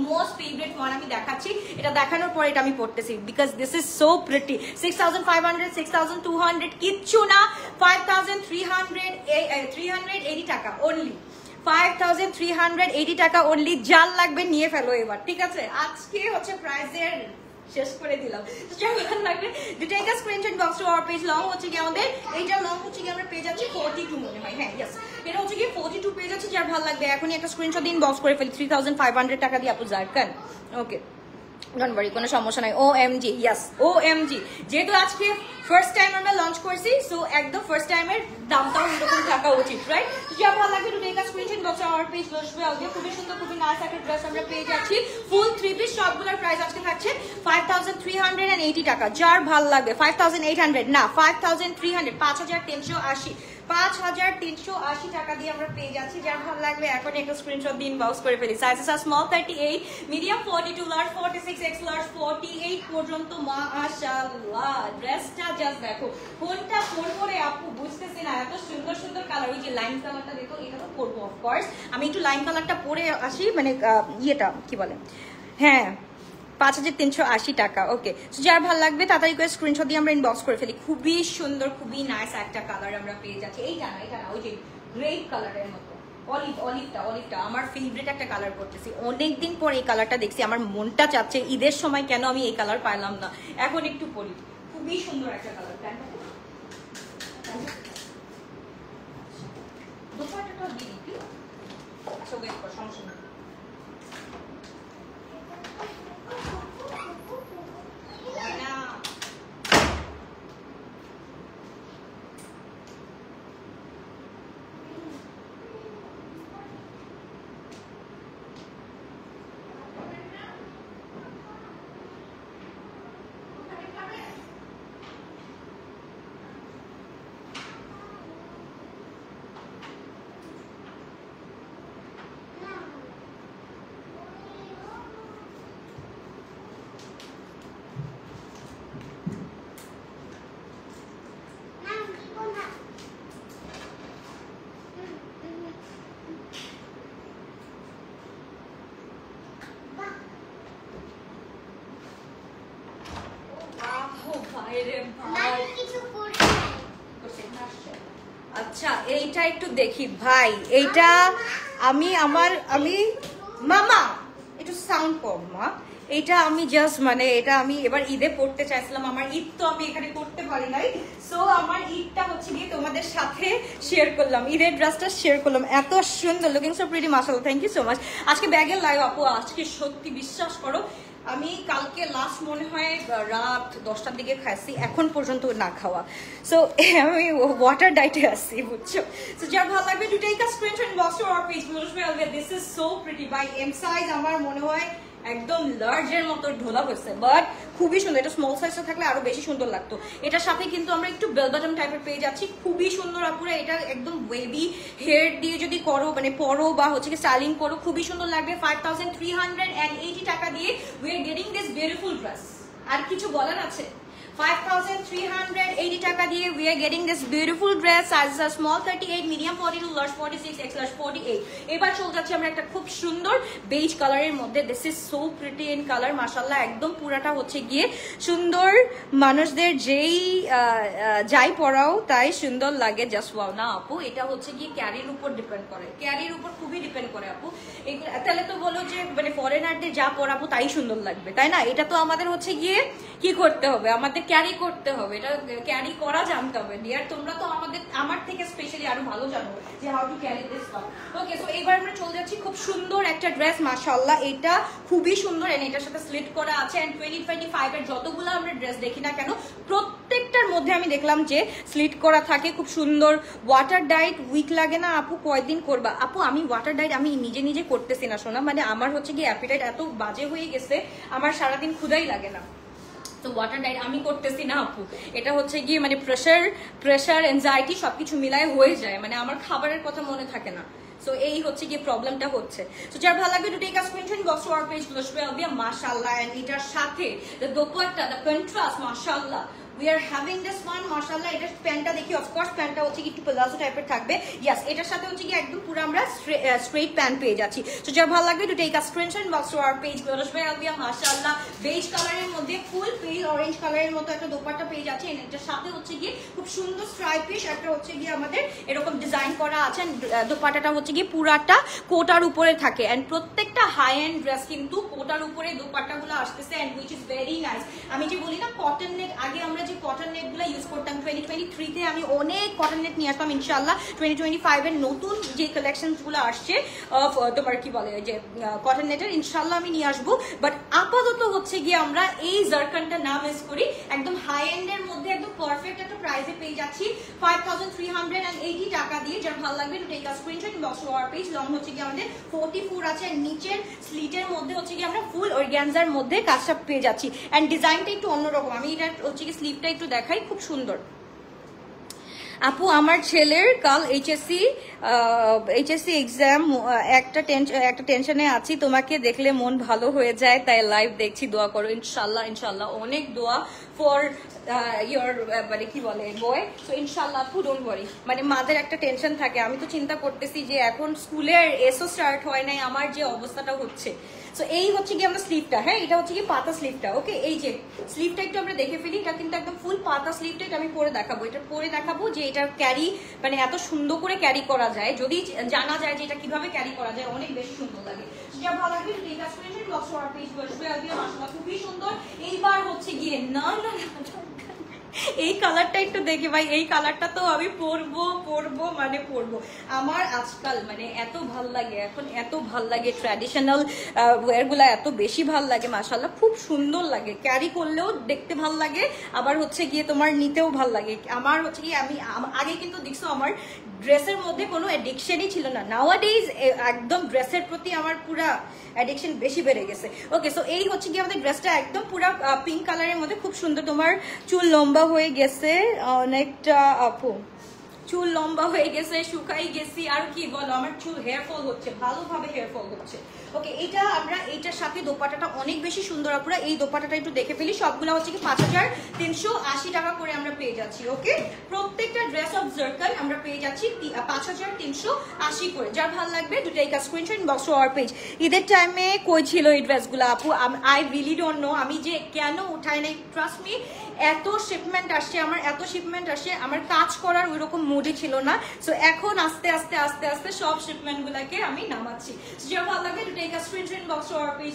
মোস্ট ফেভারিট ওয়ান আমি দেখাচ্ছি, এটা দেখানোর পর এটা আমি পড়তেছি because this is so pretty. 6500, 6200 কিচ্ছু না, 5380 টাকা অনলি, 5380 টাকা অনলি। যার লাগবে নিয়ে ফেলো এবার, ঠিক আছে? আজকে হচ্ছে প্রাইসের শেষ করে দিলাম। ভালো লাগবে দুটো একটা screenshot box to our page. Long হচ্ছে কি আমাদের এইটা, লং হচ্ছে কি আমরা পেয়ে যাচ্ছি 42 মনে হয়, হ্যাঁ ইয়েস এটা হচ্ছে কি 42 পেয়ে যাচ্ছে। যার ভালো লাগবে এখনই একটা স্ক্রিনশট দিন, বক্স করে ফেলি 3500 টাকা দিয়ে আপু জারকান। ওকে ডোন্ট ওয়ারি, কোনো সমস্যা নাই। OMG ইয়েস OMG, যেহেতু আজকে ফার্স্ট টাইম আমরা লঞ্চ করছি সো একদম ফার্স্ট টাইমের দামটাও এরকম থাকা উচিত, রাইট? যা ভালো লাগবে to take a screenshot box our page আসবে আলবিয়া। খুবই সুন্দর, খুবই নাইস একটা ড্রেস আমরা পেয়ে যাচ্ছি। ফুল 3 পিস সবগুলোর প্রাইস আজকে থাকছে 5380 টাকা। যার ভালো লাগবে 5800 না 5300, 5380, 5380 টাকা দিয়ে আমরা পেয়ে যাচ্ছি। যার ভালো লাগবে এখন একটা স্ক্রিনশট দিন, বক্স করে ফেলি। Sizes are small 38, medium 42, large 46, x large 48 পর্যন্ত। মাশাআল্লাহ ড্রেসটা জাস্ট দেখো, কোনটা পরবো রে আপু বুঝতেছি না, এত সুন্দর সুন্দর কালার। ওই যে লাইন কালারটা দেখো, এটা তো পরবো অফকোর্স। আমি একটু লাইন কালারটা পরে আসি, মানে ইয়েটা কি বলে, হ্যাঁ 5380 টাকা। ওকে, যার ভালো লাগবে তাড়াতাড়ি করে স্ক্রিনশট দিয়ে আমরা ইনবক্স করে ফেলি। খুবই সুন্দর, খুবই নাইস একটা কালার আমরা পেয়ে যাচ্ছি। এইটা না, এটা না, ওই যে গ্রেপ কালারের মতো, অলিভটা আমার ফেভারিট একটা কালার করতেছি। অনেকদিন পর এই কালারটা দেখছি, আমার মনটা চাচ্ছে ঈদের সময় কেন আমি এই কালার পাইলাম না, এখন একটু পরি। খুবই সুন্দর একটা কালার। দুপাট্টাটা দিয়ে দিই, আচ্ছা ওয়েট কর, সমস্যা নেই। আচ্ছা এইটা একটু দেখি ভাই, এইটা আমি মামা একটু সাউন্ড কম মা। এটা আমি জাস্ট মানে এটা আমি এবার ঈদে পড়তে চাইছিলাম, আমার ঈদ তো আমি এখানে করতে পারি নাই, সো আমার ঈদটা হচ্ছে গিয়ে তোমাদের সাথে শেয়ার করলাম, ঈদের ড্রেসটা শেয়ার করলাম। এত সুন্দর, লুকিং সো প্রিটি মাশাআল্লাহ, থ্যাংক ইউ সো মাচ। আজকে ব্যাগের লাইভ আপু, আজকে সত্যি বিশ্বাস করো আমি কালকে লাস্ট মনে হয় রাত 10টার দিকে খাইছি, এখন পর্যন্ত না খাওয়া। সো আমি ওয়াটার ডাইটে আসছি, বুঝছো? সো যার ভালো লাগবে to take a screenshot box to our page. This is so pretty by M size. আমার মনে হয় একদম লার্জের মতো ঢোলা হয়েছে, বাট খুবই সুন্দর। এটা স্মল সাইজটা থাকলে আরো বেশি সুন্দর লাগতো। এটার সাথে কিন্তু আমরা একটু বেল বটম টাইপের পেয়ে যাচ্ছি, খুবই সুন্দর আপুরা। এটা একদম ওয়েভি হেয়ার দিয়ে যদি করো, মানে পরো বা হচ্ছে কি স্টাইলিং করো, খুবই সুন্দর লাগবে। 5380 টাকা দিয়ে we are getting this beautiful dress. আর কিছু বলার আছে? 5380 টাকা দিয়ে we are getting this beautiful dress. Sizes are small 38, medium 42, large 46, X large 48. এবার চলে যাচ্ছি আমরা একটা খুব সুন্দর বেজ কালারের মধ্যে। This is so pretty in colour মাশাআল্লাহ, একদম পুরাটা হচ্ছে গিয়ে সুন্দর। মানুষদের যাই পরাও তাই সুন্দর লাগে, জাস্ট ওয়াও না আপু। এটা হচ্ছে গিয়ে ক্যারির উপর ডিপেন্ড করে, ক্যারির উপর খুবই ডিপেন্ড করে আপু। তাহলে তো বলো যে মানে ফরেনারদের যা পরাবো তাই সুন্দর লাগবে, তাই না? এটা তো আমাদের হচ্ছে গিয়ে কি করতে হবে, আমাদের ক্যারি করতে হবে, এটা ক্যারি করা জানতে হবে। ডিয়ার তোমরা তো আমার থেকে স্পেশালি আরো ভালো জানো যে how to carry this staff. Okay, so এইবার আমরা চলে যাচ্ছি খুব সুন্দর একটা ড্রেস মাশাআল্লাহ, এটা খুবই সুন্দর এন্ড এটার সাথে স্লিট করা আছে। এন্ড 2025 এর যতগুলো আমরা ড্রেস দেখি না কেন প্রত্যেকটার মধ্যে আমি দেখলাম যে স্লিট করা থাকে, খুব সুন্দর। ওয়াটার ডাইট উইক লাগে না আপু? কয়দিন করবা আপু? আমি ওয়াটার ডাইট আমি নিজে করতেছি না শোনা, মানে আমার হচ্ছে কি অ্যাপিটাইট এত বাজে হয়ে গেছে, আমার সারাদিন ক্ষুধাই লাগে না। তো ওয়াটার ডাইট আমি করতেছি না আপু, এটা হচ্ছে গিয়ে মানে প্রেশার এনজাইটি সবকিছু মিলায় হয়ে যায়, মানে আমার খাবারের কথা মনে থাকে না। সো এই হচ্ছে গিয়ে প্রবলেমটা হচ্ছে। সো যার ভালো লাগবে to take a screenshot box to our page আসবে আলবিয়া মাশাআল্লাহ। এন্ড এটার সাথে দ্য দোপাট্টা, দ্য কন্ট্রাস্ট মাশাআল্লাহ we are having this one মাশাআল্লাহ। এটা প্যান্টটা দেখি, অফকোর্স প্যান্টটা হচ্ছে কি একটু প্লাজো টাইপের থাকবে। ইয়াস, এটার সাথে হচ্ছে কি একদম পুরো আমরা স্ট্রেট প্যান্ট পেয়ে যাচ্ছি। তো যার ভালো লাগবে to take a screenshot box to our page Blush by Alvia মাশাআল্লাহ। বেজ কালারের মধ্যে ফুল পেজ অরেঞ্জ কালারের মতো একটা দোপাট্টা পেয়ে যাচ্ছে। এটার সাথে হচ্ছে কি খুব সুন্দর স্ট্রাইপিশ একটা হচ্ছে কি আমাদের এরকম ডিজাইন করা আছে। দোপাট্টাটা হচ্ছে কি পুরাটা কোটার উপরে থাকে এন্ড প্রত্যেকটা হাই এন্ড ড্রেস কিন্তু কোটার উপরে দোপাট্টাগুলো আসতেছে and which is very nice. আমি যে বলি না কটন নেট, আগে আমরা যে কটন নেটগুলো ইউজ করতাম 2023 তে, আমি অনেক কটন নেট নিয়ে আসতাম। ইনশাআল্লাহ 2025 এর নতুন যে কালেকশনসগুলো আসছে তোমার কি বলে যে কটন নেটের, ইনশাআল্লাহ আমি নিয়ে আসবো। বাট আপাতত হচ্ছে গিয়ে আমরা এই জারকানটা না মিস করি, একদম হাই এন্ড এর মধ্যে একদম পারফেক্ট একটা প্রাইসে পেয়ে যাচ্ছি 5380 টাকা দিয়ে। যার ভালো লাগবে to take a screenshot box to our page. Long হচ্ছে কি আমাদের 44 আছে, নিচের স্লিটের মধ্যে হচ্ছে কি আমরা ফুল অর্গানজার মধ্যে কাজটা পেয়ে যাচ্ছি এন্ড ডিজাইনটা একটু অন্যরকম। আমি এটা হচ্ছে কি স্লিভটা একটু দেখাই, খুব সুন্দর। আপু আমার ছেলের কাল এইচএসসি এক্সাম, একটা টেনশনে আছি, তোমাকে দেখলে মন ভালো হয়ে যায়, তাই লাইভ দেখছি, দোয়া করো। ইনশাল্লাহ ইনশাল্লাহ, অনেক দোয়া ফর ইয়োর মানে কি বলে বয়। সো ইনশাল্লাহ আপু ডোন্ট ওয়ারি। মানে মাদের একটা টেনশন থাকে, আমি তো চিন্তা করতেছি যে এখন স্কুলের এসও স্টার্ট হয় নাই, আমার যে অবস্থাটা হচ্ছে। সো এই হচ্ছে কি আমরা স্লিভটা, হ্যাঁ এটা হচ্ছে কি পাতা স্লিভটা। ওকে, এই যে স্লিভটা একটু আমরা দেখে ফেলি, এটা কিন্তু একদম ফুল পাতা স্লিভটা। এটা আমি পরে দেখাবো, এটা পরে দেখাবো যে এটা ক্যারি মানে এত সুন্দর করে ক্যারি করা যায়, যদি জানা যায় যে এটা কিভাবে ক্যারি করা যায়, অনেক বেশি সুন্দর লাগে। যা ভালো লাগবে এটা স্ক্রিনশট বক্স ওর পেজ বসবে আর দিয়ে মাশাআল্লাহ খুবই সুন্দর। এইবার হচ্ছে গিয়ে না এই কালারটা একটু দেখি ভাই, এই কালারটা তো আমি পরবো মানে পরবো। আমার আজকাল মানে এত ভাল লাগে, এখন এত ভাল লাগে, ট্র্যাডিশনাল ওয়্যার গুলা এত বেশি ভাল লাগে মাশাআল্লাহ, খুব সুন্দর লাগে, ক্যারি করলেও দেখতে ভাল লাগে, আবার হচ্ছে গিয়ে তোমার নিতেও ভাল লাগে। আমার হচ্ছে গিয়ে আমি আগে কিন্তু দেখছো আমার ড্রেসের মধ্যে কোনো অ্যাডিকশনই ছিল না, নাওয়াডেজ একদম ড্রেসের প্রতি আমার পুরা অ্যাডিকশন বেশি বেড়ে গেছে। ওকে, সো এই হচ্ছে কি আমাদের ড্রেসটা একদম পুরা পিঙ্ক কালারের মধ্যে, খুব সুন্দর। তোমার চুল লম্বা হয়ে গেছে অনেকটা আপু, চুল লম্বা হয়ে গেছে, শুকাই গেছি, আর কি বলো আমার চুল হেয়ার ফল হচ্ছে, ভালোভাবে হেয়ার ফল হচ্ছে। ওকে, এটা আমরা এইটার সাথে দোপাট্টাটা অনেক বেশি সুন্দর। আপুরা এই দোপাট্টাটা একটু দেখে ফেলি, সবগুলো হচ্ছে কি 5380 টাকা করে আমরা পেয়ে যাচ্ছি। ওকে, প্রত্যেকটা ড্রেস অফ জারকান আমরা পেয়ে যাচ্ছি 5380 করে। যার ভালো লাগবে to take a screenshot box to our page. ঈদের টাইমে কই ছিল এই ড্রেসগুলো আপু? আই রিয়েলি ডোন্ট নো, আমি যে কেন উঠাই নাই, ট্রাস্ট মি এত শিপমেন্ট আসছে আমার কাজ করার ওইরকম মুডই ছিল না। সো এখন আস্তে আস্তে আস্তে আস্তে সব শিপমেন্ট গুলাকে আমি নামাচ্ছি। যার ভালো লাগবে to take a screenshot box to our page.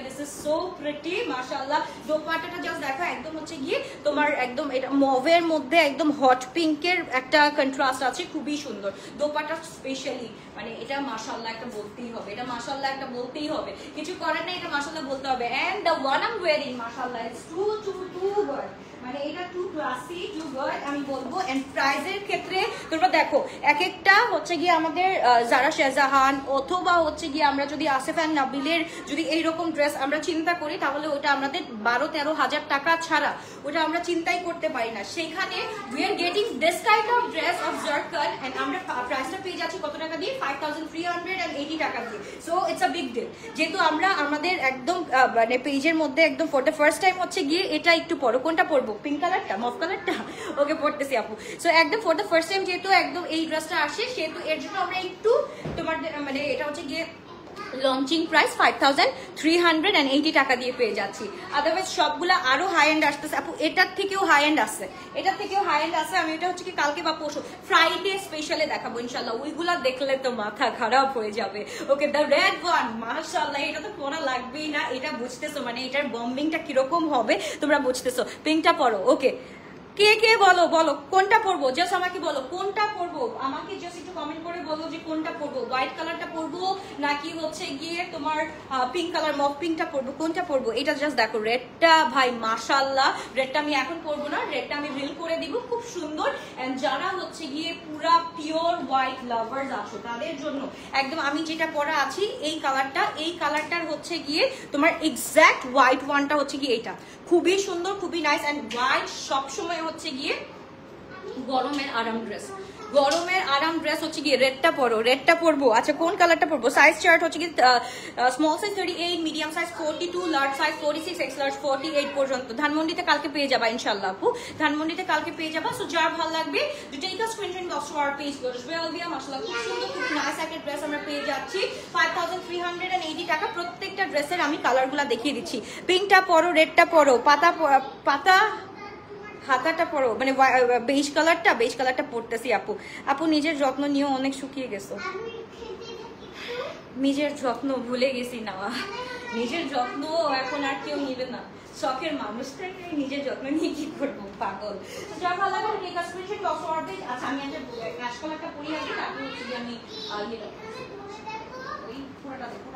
This is so pretty মাশাআল্লাহ। দোপাট্টাটা জাস্ট দেখা, একদম হচ্ছে গিয়ে তোমার একদম এটা মভের মধ্যে একদম হট পিঙ্কের একটা কন্ট্রাস্ট আছে, খুবই সুন্দর দোপাট্টা স্পেশালি। মানে এটা মাশাআল্লাহ একটা বলতেই হবে, এটা মাশাআল্লাহ একটা বলতেই হবে, কিছু করার নেই, এটা মাশাআল্লাহ বলতে হবে। And the one I am wearing মাশাআল্লাহ ইটস টু গুড, মানে এটা টু ক্লাসি, টু গুড আমি বলবো। এন্ড প্রাইজের ক্ষেত্রে তোমরা দেখো, এক একটা হচ্ছে গিয়ে আমাদের যারা শাহজাহান অথবা হচ্ছে গিয়ে আমরা যদি আসিফ অ্যান্ড নাবিলের যদি এইরকম ড্রেস আমরা চিন্তা করি, তাহলে ওটা আমাদের 12-13 হাজার টাকা ছাড়া ওটা আমরা চিন্তাই করতে পারি না। সেখানে we are getting this type of dress of জারকান এন্ড আমরা প্রাইসটা পেয়ে যাচ্ছি কত টাকা দিয়ে? 5380 টাকা দিয়ে। So it's a big deal. যেহেতু আমরা আমাদের একদম মানে পেজের মধ্যে একদম ফর দ্য ফার্স্ট টাইম হচ্ছে গিয়ে এটা একটু পরো, কোনটা পরবো? পিঙ্ক কালারটা, মফ কালারটা? ওকে, পড়তেছি আপু। সো একদম ফর দ্য ফার্স্ট টাইম যেহেতু একদম এই ড্রেসটা আসে, সেহেতু এর জন্য আমরা একটু তোমার মানে এটা হচ্ছে গিয়ে লঞ্চিং প্রাইস 5380 টাকা দিয়ে পেয়ে যাচ্ছি। আদারওয়াইজ সবগুলা আরো হাই এন্ড আসতেছে আপু, এটার থেকেও হাই এন্ড আছে, আমি এটা হচ্ছে কি কালকে বা পরশু ফ্রাইডে স্পেশালে দেখাবো ইনশাল্লাহ, ওইগুলা দেখলে তো মাথা খারাপ হয়ে যাবে। ওকে, দ্য রেড ওয়ান মাশাআল্লাহ, এটা তো পরা লাগবেই না, এটা বুঝতেছো মানে এটার বম্বিংটা কিরকম হবে তোমরা বুঝতেছো। পিঙ্কটা পরো। ওকে, কে বলো কোনটা পরবো, জাস্ট আমাকে বলো কোনটা পরবো, আমাকে জাস্ট একটু কমেন্ট করে বলো যে কোনটা পরবো, হোয়াইট কালারটা পরবো নাকি হচ্ছে গিয়ে তোমার পিঙ্ক কালার মফ পিঙ্কটা পরবো, কোনটা পরবো? এটা জাস্ট দেখো, রেডটা ভাই মাশাআল্লাহ, রেডটা আমি এখন পরবো না, রেডটা আমি রিল করে দিব, খুব সুন্দর। এন্ড যারা হচ্ছে গিয়ে পুরা পিওর হোয়াইট লাভার্স আছো তাদের জন্য একদম আমি যেটা পরা আছি এই কালারটার হচ্ছে গিয়ে তোমার এক্সাক্ট হোয়াইট ওয়ানটা হচ্ছে গিয়ে এটা খুবই সুন্দর, খুবই নাইস। এন্ড হোয়াইট সবসময় হচ্ছে গিয়ে গরমের আরাম ড্রেস, গরমের আরাম ড্রেস হচ্ছে কি রেডটা পরো, রেডটা পরবো। আচ্ছা কোন কালারটা পরবো? সাইজ চার্ট হচ্ছে কি small size 38, medium size 42, large size 46, x large 48 পর্যন্ত। ধানমন্ডিতে কালকে পেয়ে যাবা ইনশাআল্লাহ আপু, ধানমন্ডিতে কালকে পেয়ে যাবা। সো যার ভালো লাগবে to take a screenshot inbox our page Alvia মাশাআল্লাহ খুব সুন্দর খুব নাইস একটা ড্রেস আমরা পেয়ে যাচ্ছি 5380 টাকা। প্রত্যেকটা ড্রেসের আমি কালারগুলো দেখিয়ে দিচ্ছি। পিঙ্কটা পরো, রেডটা পরো, পাতা হাতাটা পরো, মানে বেজ কালারটা পরতেছি আপু। আপু নিজের যত্ন নিও, অনেক শুকিয়ে গেছো। নিজের যত্ন ভুলে গেছি না, নিজের যত্ন এখন আর কেউ নিবে না, শখের মানুষটাই নিজের যত্ন নিয়ে কি করবো, পাগল। যা ভালো লাগে take a screenshot box or page. আচ্ছা আমি একটা ক্যাশ কালারটা পরি আগে, তারপর হচ্ছে আমি ইয়েটা ওই পুরোটা দেখো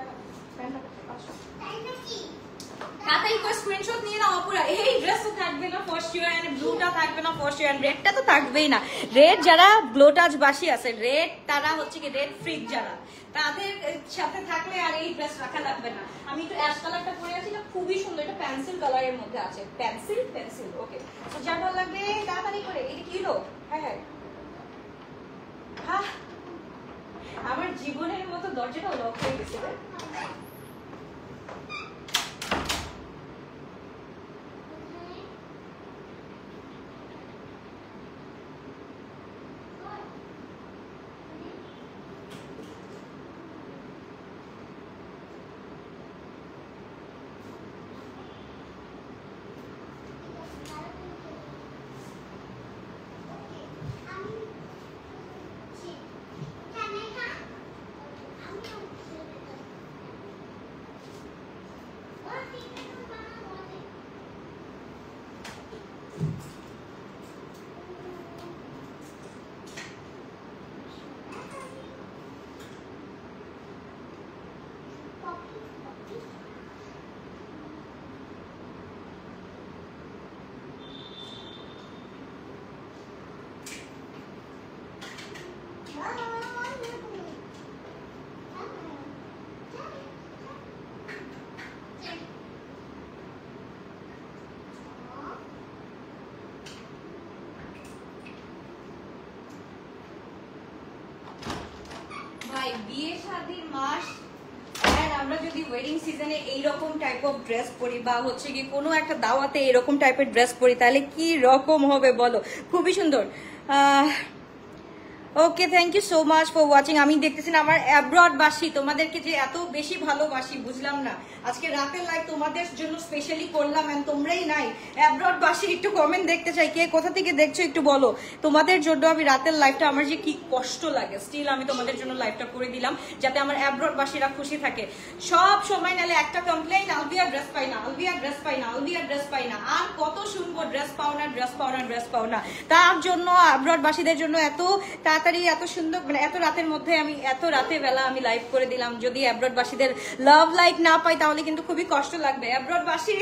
তাড়াতাড়ি করে স্ক্রিনশট নিয়ে নাও আপুরা। এই ড্রেস তো থাকবে না ফার্স্ট ইয়ার, এন্ড ব্লুটা থাকবে না ফার্স্ট ইয়ার, রেডটা তো থাকবেই না। রেড যারা গ্লোটাজ বাসী আছে, রেড তারা হচ্ছে কি রেড ফ্রিক যারা, তাদের সাথে থাকলে আর এই ড্রেস রাখা লাগবে না। আমি একটু অ্যাশ কালারটা পরে আছি না, খুবই সুন্দর, এটা পেন্সিল কালারের মধ্যে আছে, পেন্সিল ওকে। তো যার ভালো লাগবে তাড়াতাড়ি করে। এটা কি হলো? হ্যাঁ আমার জীবনের মতো দরজাটা লক হয়ে গেছে। বিয়ে শাদীর মাস, আমরা যদি ওয়েডিং সিজনে এইরকম টাইপ অফ ড্রেস পরি বা হচ্ছে কি কোনো একটা দাওয়াতে এরকম টাইপের ড্রেস পরি, তাহলে কি রকম হবে বলো। খুবই সুন্দর। Okay thank you so much for watching. আমি দেখতেছি না আমার অ্যাব্রডবাসী, তোমাদেরকে যে এত বেশি ভালোবাসি বুঝলাম না। আজকে রাতের লাইভ তোমাদের জন্য স্পেশালি করলাম, এন্ড তোমরাই নাই অ্যাব্রডবাসী। একটু কমেন্ট দেখতে চাই, কে কোথা থেকে দেখছো একটু বলো। তোমাদের জন্য আমি রাতের লাইভটা, আমার যে কি কষ্ট লাগে, স্টিল আমি তোমাদের জন্য লাইভটা করে দিলাম যাতে আমার অ্যাব্রডবাসীরা খুশি থাকে। সব সময় নালে একটা কমপ্লেইন, আলবিয়া ড্রেস পাই না, আলবিয়া ড্রেস পাই না, আলবিয়া ড্রেস পাই না। আর কত শুনবো ড্রেস পাও না, ড্রেস পাও না, ড্রেস পাও না। তার জন্য অ্যাব্রডবাসীদের জন্য এত তাড়াতাড়ি এত সুন্দর, মানে এত রাতের মধ্যে আমি এত রাতে বেলা আমি লাইভ করে দিলাম। যদি অ্যাব্রডবাসীদের লাভ লাইক না পাই তাহলে কিন্তু খুবই কষ্ট লাগবে। অ্যাব্রডবাসী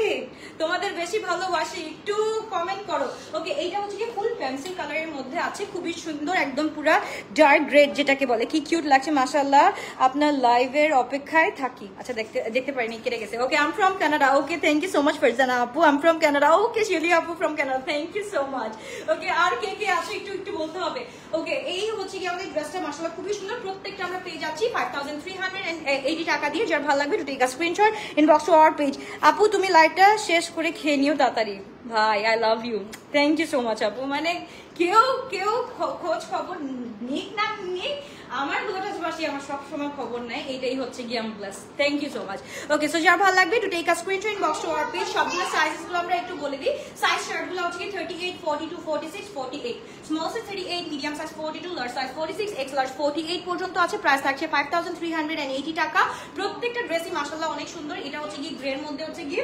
তোমাদের বেশি ভালোবাসি, একটু কমেন্ট করো। ওকে এইটা হচ্ছে কি ফুল পেন্সিল কালারের মধ্যে আছে, খুবই সুন্দর, একদম পুরা ডার্ক গ্রেড যেটাকে বলে। কি কিউট লাগছে মাশাআল্লাহ। আপনার লাইভের অপেক্ষায় থাকি। আচ্ছা দেখতে পারিনি, কেটে গেছে। Okay I am from Canada. Okay thank you so much Farzana আপু, I am from Canada. Okay Shili আপু from Canada, thank you so much. Okay আর কে কে আছে একটু বলতে হবে। ওকে এই হচ্ছে কি আমাদের ড্রেসটা মাশাআল্লাহ খুবই সুন্দর। প্রত্যেকটা আমরা পেয়ে যাচ্ছি 5380 টাকা দিয়ে। যার ভালো লাগবে to take a screenshot inbox to our page. আপু তুমি লাইভটা শেষ করে খেয়ে নিও তাড়াতাড়ি। ভাই I love you, thank you so much আপু। মানে কেউ খোঁজ খবর নিক না নিক, আমার গ্লোটাসবাসী আমার সবসময় খবর নেয়, এইটাই হচ্ছে গিয়ে আমি bless. Thank you so much. Okay so যার ভালো লাগবে to take a screenshot inbox to our page. সবগুলো সাইজেসগুলো আমরা একটু বলে দিই। সাইজ শার্টগুলো হচ্ছে 38, 42, 46, 48, small size 38, medium size 42, large size 46, x large 48 পর্যন্ত আছে। প্রাইস থাকছে 5380 টাকা। প্রত্যেকটা ড্রেসই মাশাআল্লাহ অনেক সুন্দর। এটা হচ্ছে গিয়ে গ্রের মধ্যে হচ্ছে গিয়ে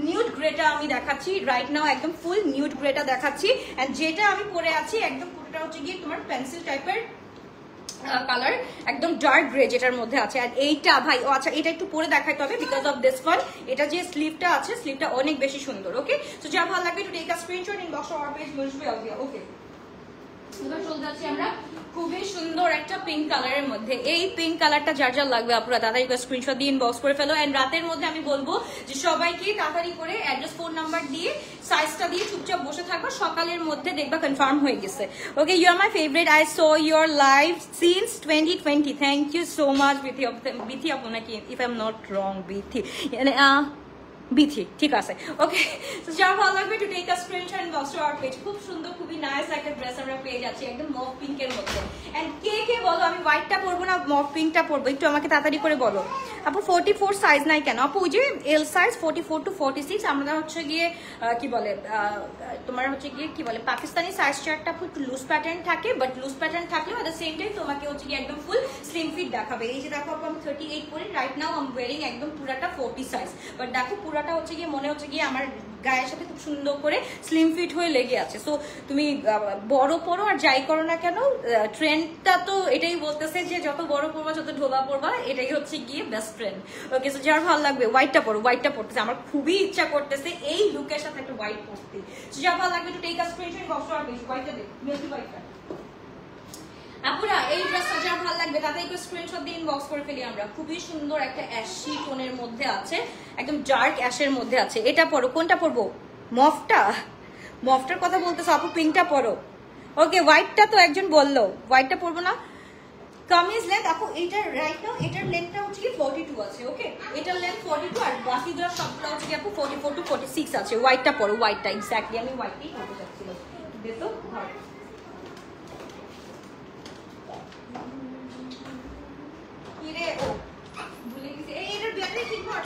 নিউড গ্রেটা আমি দেখাচ্ছি রাইট নাও, একদম ফুল নিউড গ্রেটা দেখাচ্ছি। এন্ড যেটা আমি পরে আছি একদম পুরোটা হচ্ছে গিয়ে তোমার পেন্সিল টাইপের কালার, একদম ডার্ক গ্রে যেটার মধ্যে আছে। আর এইটা ভাই আচ্ছা এটা একটু পরে দেখাইতে হবে বিকজ অফ দিস ওয়ান। এটা যে স্লিভটা আছে, স্লিভটা অনেক বেশি সুন্দর। ওকে সো যা ভালো লাগবে to take a screenshot inbox or page বুঝবে। ওকে এবার চলে যাচ্ছি আমরা খুবই সুন্দর একটা পিঙ্ক কালারের মধ্যে। এই পিঙ্ক কালারটা যার যার লাগবে আপনারা তাড়াতাড়ি করে স্ক্রিনশট দিয়ে ইনবক্স করে ফেলো। এন্ড রাতের মধ্যে আমি বলবো যে সবাইকে তাড়াতাড়ি করে অ্যাড্রেস ফোন নাম্বার দিয়ে সাইজটা দিয়ে চুপচাপ বসে থাকবা, সকালের মধ্যে দেখবা কনফার্ম হয়ে গেছে। Okay, you are my favourite, I saw your live since 2020, thank you so much Bithi আপু নাকি, if I am not wrong, Bithi ঠিক আছে। ওকে, তো যার ভালো লাগবে to take a screenshot and box to our page. খুব সুন্দর, খুবই নাইস একটা ড্রেস আমরা পেয়ে যাচ্ছি একদম মফ পিঙ্কের মধ্যে। এন্ড কে কে বলো আমি হোয়াইটটা পরবো না মফ পিঙ্কটা পরবো, একটু আমাকে তাড়াতাড়ি করে বলো। আপু 44 সাইজ নাই কেন আপু? ওই যে এল সাইজ 44 to 46, আমরা হচ্ছে গিয়ে কি বলে তোমার হচ্ছে গিয়ে কি বলে পাকিস্তানি সাইজ চার্টটা একটু লুজ প্যাটার্ন থাকে, বাট লুজ প্যাটার্ন থাকলেও এট দ্য সেম টাইম তোমাকে হচ্ছে গিয়ে একদম ফুল স্লিম ফিট দেখাবে। এই যে দেখো আপু আমি 38 পরি right now, I am wearing একদম পুরাটা 40 সাইজ, বাট দেখো পুরাটা হচ্ছে গিয়ে মনে হচ্ছে গিয়ে আমার গায়ের সাথে খুব সুন্দর করে স্লিম ফিট হয়ে লেগে আছে। সো তুমি বড় পরো আর যাই করো না কেন, ট্রেন্ডটা তো এটাই বলতেছে যে যত বড় পরবা যত ঢোলা পরবা, এটাই হচ্ছে গিয়ে বেস্ট ট্রেন্ড। ওকে, সো যার ভালো লাগবে হোয়াইটটা পরো, হোয়াইটটা পরতেছে, আমার খুবই ইচ্ছা করতেছে এই লুকের সাথে একটা হোয়াইট পরতে। সো যার ভালো লাগবে to take a screenshot box আর বেশি হোয়াইটটা দেখ, মিল্কি হোয়াইটটা আপুরা। এই ড্রেসটা যার ভালো লাগবে তাতে একটু স্ক্রিনশট দিয়ে ইনবক্স করে ফেলি আমরা। খুবই সুন্দর একটা অ্যাশি টোনের মধ্যে আছে, একদম ডার্ক অ্যাশের মধ্যে আছে। এটা পরো, কোনটা পরবো? মফটা, মফটার কথা বলতেছো আপু? পিঙ্কটা পরো। ওকে, হোয়াইটটা তো একজন বললো, হোয়াইটটা পরবো না। কামিজ লেন্থ আপু এটার রাইট নাও এটার লেন্থটা হচ্ছে কি 42 আছে। ওকে, এটার লেন্থ 42 আর বাকিগুলো সবগুলো হচ্ছে কি আপু 44 to 46 আছে। হোয়াইটটা পরো, হোয়াইটটা এক্স্যাক্টলি আমি হোয়াইটটাই পরতে চাচ্ছিলাম। দেখো ধর কিরে, ও ভুলে গেছি, এই এটার ব্ল্যাকটা ঠিক কর।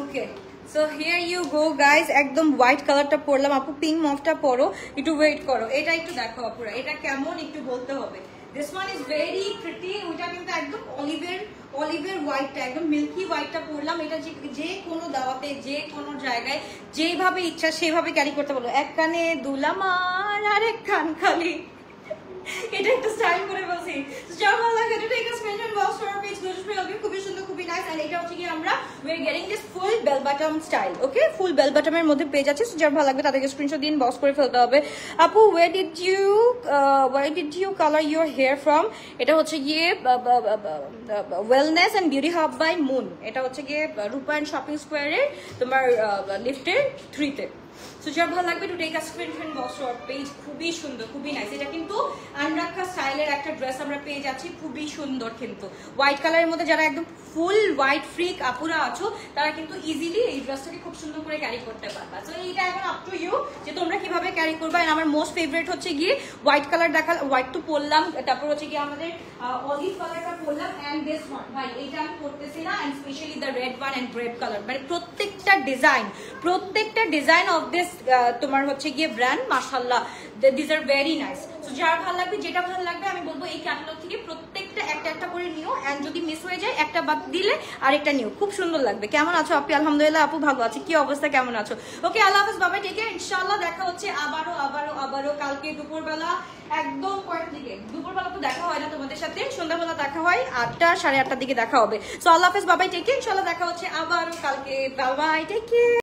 Okay, so here you go guys, একদম হোয়াইট কালারটা পরলাম। আপু পিঙ্ক মফটা পরো, একটু ওয়েট করো। এটা একটু দেখো আপুরা, এটা কেমন একটু বলতে হবে। This one is very pretty, ওইটা কিন্তু একদম অলিভের হোয়াইটটা, একদম মিল্কি হোয়াইটটা পরলাম। এটা যে কোনো দাওয়াতে যে কোনো জায়গায় যেভাবে ইচ্ছা সেভাবে ক্যারি করতে পারলো। এক কানে দুলামার আর এক কান খালি, এটা একটু স্টাইল করে বলছি। যার ভালো লাগে এটা take a screenshot box for page গোজুসপ্রে হবে, খুবই সুন্দর খুবই নাইস। এন্ড এটা হচ্ছে কি আমরা we are getting this full bell bottom style. Okay, full bell বটমের মধ্যে পেজ আছে। যার ভালো লাগবে তাদেরকে স্ক্রিনশট দিয়ে বক্স করে ফেলতে হবে। আপু where did you color your hair from? এটা হচ্ছে গিয়ে wellness and beauty hub by Moon. এটা হচ্ছে গিয়ে রূপায়ণ শপিং স্কোয়ারের তোমার লিফটের 3 তে। সো যার ভালো লাগবে to take a screenshot box for page, খুবই সুন্দর খুবই নাইস। এটা কিন্তু আনরাখা স্টাইলের একটা ড্রেস আমরা পেয়ে যাচ্ছি, খুবই সুন্দর। কিন্তু হোয়াইট কালারের মধ্যে যারা একদম ফুল হোয়াইট ফ্রিক আপুরা আছো তারা কিন্তু ইজিলি এই ড্রেসটাকে খুব সুন্দর করে ক্যারি করতে পারবা। সো এইটা এখন আপ টু ইউ যে তোমরা কিভাবে ক্যারি করবা। এন্ড আমার মোস্ট ফেভারিট হচ্ছে গিয়ে হোয়াইট কালার দেখাল, হোয়াইট তো পরলাম, তারপর হচ্ছে গিয়ে আমাদের অলিভ কালারটা পরলাম। এন্ড দিস ওয়ান ভাই এইটা আমি পরতেছি না, and specially the red one and grape colour, মানে প্রত্যেকটা ডিজাইন অফ দিস তোমার হচ্ছে গিয়ে ব্র্যান্ড মাশাআল্লাহ, this are very nice. So যার ভালো লাগবে, যেটা ভালো লাগবে আমি বলবো এই ক্যাটালগ থেকে প্রত্যেকটা একটা একটা করে নিও, এন্ড যদি মিস হয়ে যায় একটা বাদ দিলে আরেকটা নিও, খুব সুন্দর লাগবে। কেমন আছো আপু? আলহামদুলিল্লাহ আপু ভালো আছে, কি অবস্থা, কেমন আছো? ওকে, আল্লাহ হাফেজ, বাবা টেক কেয়ার, ইনশাআল্লাহ দেখা হচ্ছে আবারও কালকে দুপুরবেলা, একদম কয়টার দিকে? দুপুরবেলা তো দেখা হয় না তোমাদের সাথে, সন্ধ্যাবেলা দেখা হয় 8টা 8:30টার দিকে দেখা হবে। সো আল্লাহ হাফেজ, বাবাই টেক কেয়ার, ইনশাআল্লাহ দেখা হচ্ছে আবারও কালকে, বাবাই টেক কেয়ার।